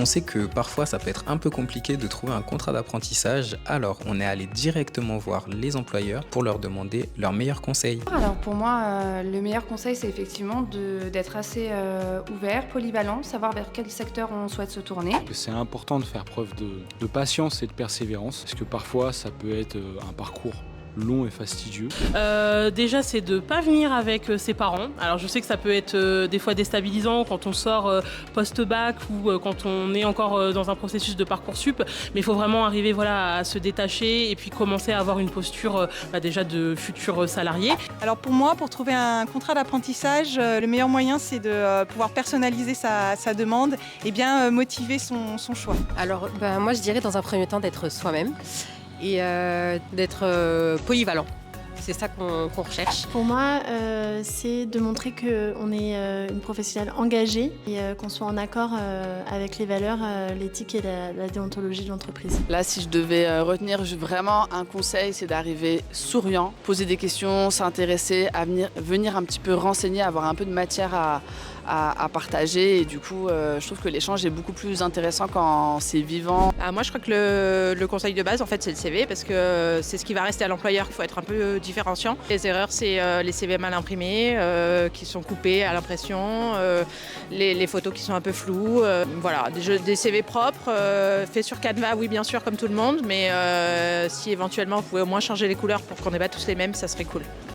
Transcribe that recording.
On sait que parfois ça peut être un peu compliqué de trouver un contrat d'apprentissage, alors on est allé directement voir les employeurs pour leur demander leurs meilleurs conseils. Alors pour moi, le meilleur conseil, c'est effectivement d'être assez ouvert, polyvalent, savoir vers quel secteur on souhaite se tourner. C'est important de faire preuve de patience et de persévérance, parce que parfois ça peut être un parcours long et fastidieux. Déjà, c'est de ne pas venir avec ses parents. Alors, je sais que ça peut être des fois déstabilisant quand on sort post-bac ou quand on est encore dans un processus de Parcoursup, mais il faut vraiment arriver à se détacher et puis commencer à avoir une posture déjà de futur salarié. Alors pour moi, pour trouver un contrat d'apprentissage, le meilleur moyen, c'est de pouvoir personnaliser sa demande et bien motiver son choix. Alors, moi, je dirais dans un premier temps d'être soi-même et d'être polyvalent. C'est ça qu'on recherche. Pour moi, c'est de montrer qu'on est une professionnelle engagée et qu'on soit en accord avec les valeurs, l'éthique et la déontologie de l'entreprise. Là, si je devais retenir vraiment un conseil, c'est d'arriver souriant, poser des questions, s'intéresser, à venir un petit peu renseigner, avoir un peu de matière à partager. Et du coup, je trouve que l'échange est beaucoup plus intéressant quand c'est vivant. Moi, je crois que le conseil de base, en fait, c'est le CV parce que c'est ce qui va rester à l'employeur. Il faut être un peu différenciant. Les erreurs, c'est les CV mal imprimés, qui sont coupés à l'impression, les photos qui sont un peu floues. Voilà, des CV propres, faits sur Canva, oui, bien sûr, comme tout le monde, mais si éventuellement, vous pouvez au moins changer les couleurs pour qu'on n'ait pas tous les mêmes, ça serait cool.